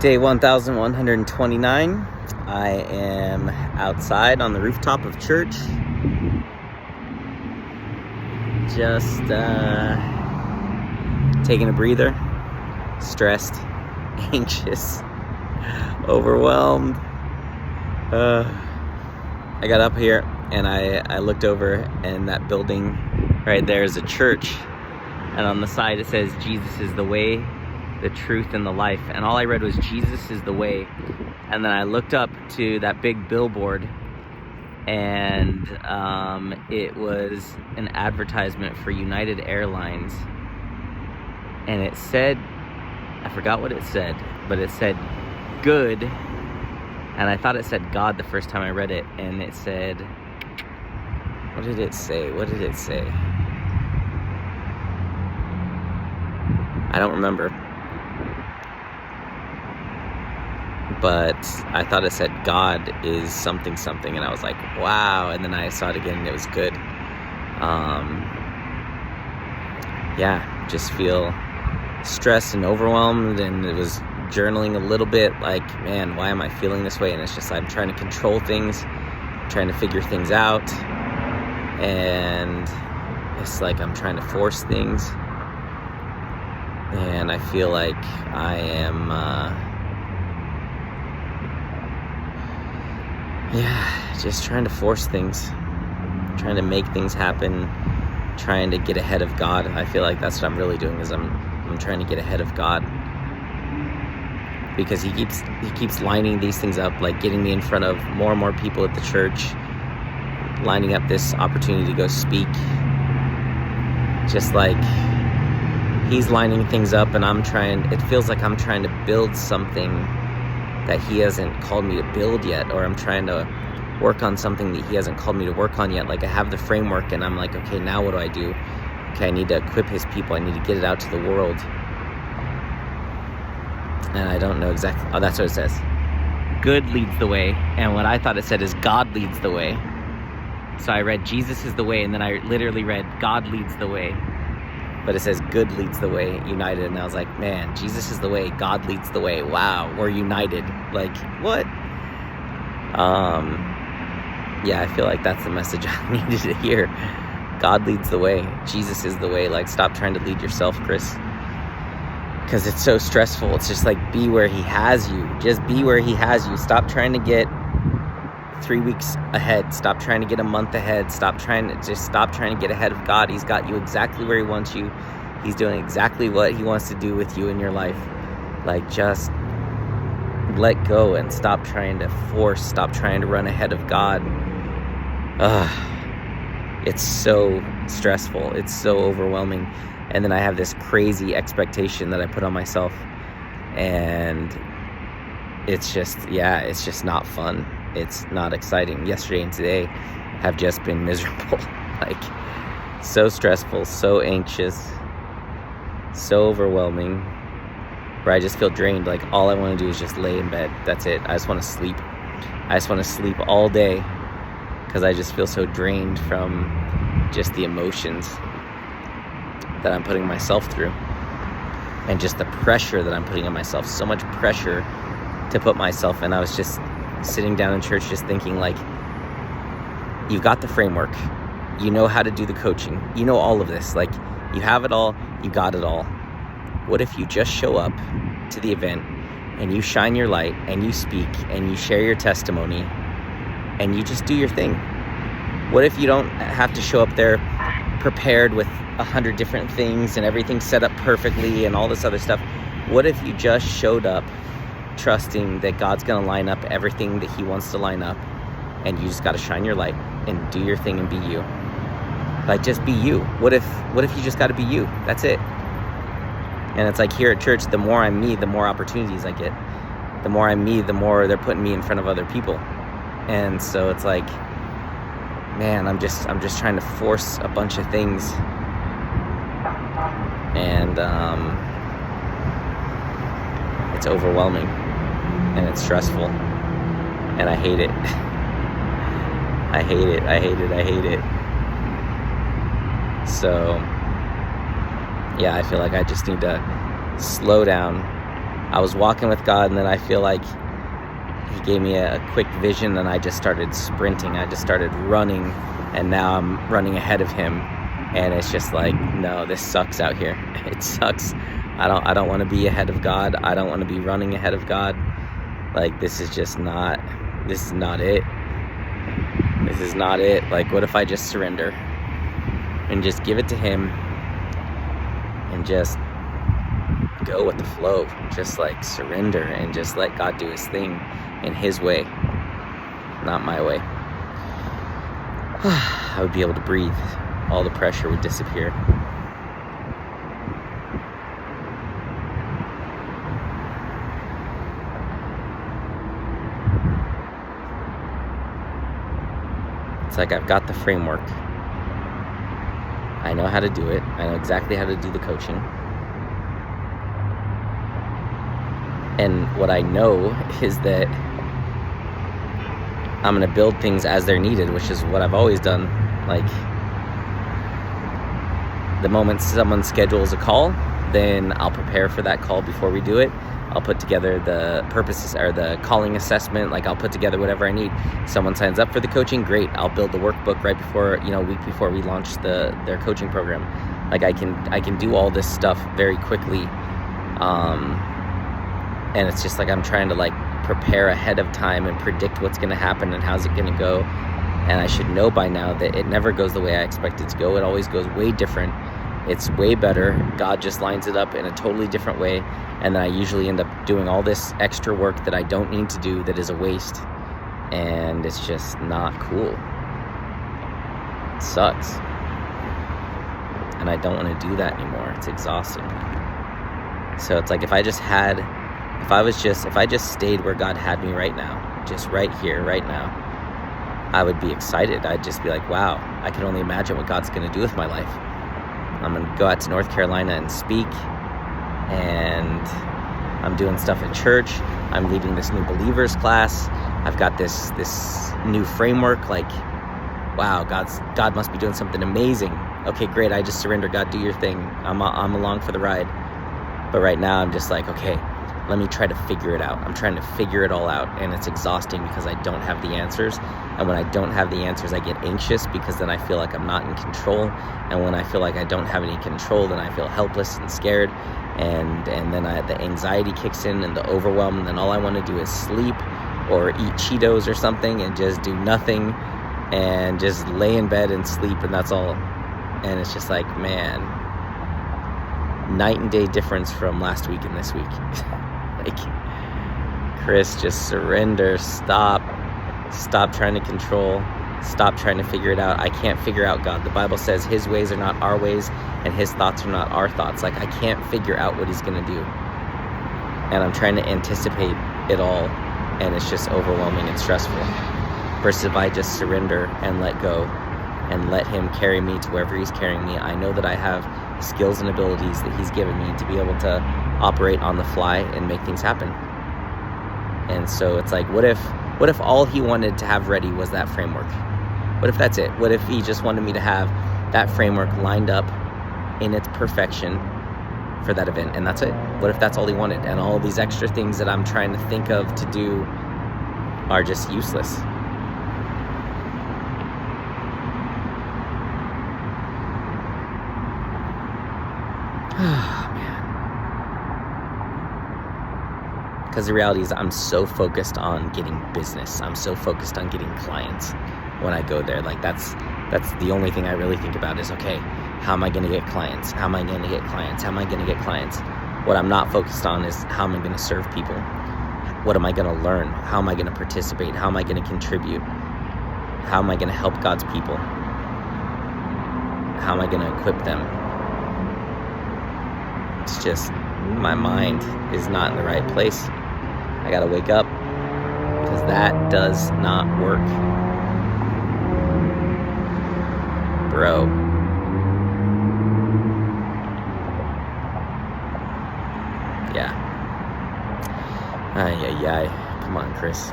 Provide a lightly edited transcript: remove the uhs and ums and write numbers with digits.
Day 1129. I am outside on the rooftop of church. Just taking a breather. Stressed, anxious, overwhelmed. I got up here and I looked over, and that building right there is a church. And on the side it says, Jesus is the way, the truth, and the life. And all I read was, Jesus is the way. And then I looked up to that big billboard, and it was an advertisement for United Airlines. And it said, I forgot what it said, but it said good. And I thought it said God the first time I read it. And it said, what did it say? I don't remember. But I thought it said God is something, and I was like, wow. And then I saw it again and it was good. Just feel stressed and overwhelmed, and it was journaling a little bit, like, man, why am I feeling this way? And it's just, I'm trying to control things, trying to figure things out, and it's like I'm trying to force things, and I feel like I am just trying to force things, trying to make things happen, trying to get ahead of God. I feel like that's what I'm really doing, is I'm trying to get ahead of God, because he keeps lining these things up, like getting me in front of more and more people at the church, lining up this opportunity to go speak. Just like he's lining things up, and it feels like I'm trying to build something that he hasn't called me to build yet, or I'm trying to work on something that he hasn't called me to work on yet. Like, I have the framework, and I'm like, okay, now what do I do? Okay, I need to equip his people. I need to get it out to the world. And I don't know exactly. Oh, that's what it says. Good leads the way. And what I thought it said is God leads the way. So I read Jesus is the way, and then I literally read God leads the way. But it says good leads the way, united. And I was like, man, Jesus is the way, God leads the way. Wow, we're united. Like, what? I feel like that's the message I needed to hear. God leads the way. Jesus is the way. Like, stop trying to lead yourself, Chris. Because it's so stressful. It's just like, be where he has you. Just be where he has you. Stop trying to get 3 weeks ahead. Stop trying to get a month ahead. Stop trying to get ahead of God. He's got you exactly where he wants you. He's doing exactly what he wants to do with you in your life. Like, just let go and stop trying to force. Stop trying to run ahead of God. It's so stressful. It's so overwhelming. And then I have this crazy expectation that I put on myself. And it's just not fun. It's not exciting. Yesterday and today have just been miserable. Like, so stressful, so anxious, so overwhelming, where I just feel drained. Like, all I want to do is just lay in bed. That's it. I just want to sleep. I just want to sleep all day, because I just feel so drained from just the emotions that I'm putting myself through, and just the pressure that I'm putting on myself. So much pressure to put myself in. I was just sitting down in church just thinking, like, you've got the framework, you know how to do the coaching, you know all of this, like, you have it all, you got it all. What if you just show up to the event and you shine your light and you speak and you share your testimony and you just do your thing? What if you don't have to show up there prepared with 100 different things and everything set up perfectly and all this other stuff? What if you just showed up trusting that God's going to line up everything that he wants to line up, and you just got to shine your light and do your thing and be you? Like, just be you. What if you just got to be you? That's it. And it's like, here at church, the more I'm me, the more opportunities I get. The more I'm me, the more they're putting me in front of other people. And so it's like, man, I'm just trying to force a bunch of things. And it's overwhelming, and it's stressful, and I hate it. I hate it. So, I feel like I just need to slow down. I was walking with God, and then I feel like he gave me a quick vision, and I just started sprinting. I just started running, and now I'm running ahead of him. And it's just like, no, this sucks out here. It sucks. I don't want to be ahead of God. I don't want to be running ahead of God. Like, this is not it. This is not it. Like, what if I just surrender and just give it to him and just go with the flow? Just like surrender and just let God do his thing in his way, not my way. I would be able to breathe. All the pressure would disappear. It's like I've got the framework. I know how to do it. I know exactly how to do the coaching. And what I know is that I'm going to build things as they're needed, which is what I've always done. Like, the moment someone schedules a call, then I'll prepare for that call before we do it. I'll put together the purposes or the calling assessment. Like, I'll put together whatever I need. Someone signs up for the coaching, great. I'll build the workbook right before, a week before we launch their coaching program. Like, I can do all this stuff very quickly. And it's just like I'm trying to like prepare ahead of time and predict what's going to happen and how's it going to go. And I should know by now that it never goes the way I expect it to go. It always goes way different. It's way better. God just lines it up in a totally different way. And then I usually end up doing all this extra work that I don't need to do, that is a waste. And it's just not cool. It sucks. And I don't want to do that anymore. It's exhausting. So it's like if I just stayed where God had me right now, just right here, right now, I would be excited. I'd just be like, wow, I can only imagine what God's going to do with my life. I'm going to go out to North Carolina and speak, and I'm doing stuff at church. I'm leading this new believers class. I've got this new framework. Like, wow, God must be doing something amazing. Okay, great. I just surrender. God, do your thing. I'm along for the ride. But right now I'm just like, okay, let me try to figure it out. I'm trying to figure it all out, and it's exhausting because I don't have the answers. And when I don't have the answers, I get anxious because then I feel like I'm not in control. And when I feel like I don't have any control, then I feel helpless and scared. And then the anxiety kicks in and the overwhelm, and then all I want to do is sleep or eat Cheetos or something and just do nothing and just lay in bed and sleep, and that's all. And it's just like, man, night and day difference from last week and this week. Like, Chris, just surrender. Stop trying to control. Stop trying to figure it out. I can't figure out God. The Bible says his ways are not our ways and his thoughts are not our thoughts. Like, I can't figure out what he's going to do. And I'm trying to anticipate it all, and it's just overwhelming and stressful. Versus if I just surrender and let go and let him carry me to wherever he's carrying me, I know that I have skills and abilities that he's given me to be able to operate on the fly and make things happen. And so it's like, what if all he wanted to have ready was that framework? What if that's it? What if he just wanted me to have that framework lined up in its perfection for that event, and that's it? What if that's all he wanted, and all these extra things that I'm trying to think of to do are just useless? Because the reality is I'm so focused on getting business. I'm so focused on getting clients when I go there. Like, that's the only thing I really think about is, okay, how am I going to get clients? How am I going to get clients? How am I going to get clients? What I'm not focused on is how am I going to serve people? What am I going to learn? How am I going to participate? How am I going to contribute? How am I going to help God's people? How am I going to equip them? It's just, my mind is not in the right place. I gotta wake up, because that does not work, bro. Yeah. Ay. Come on, Chris.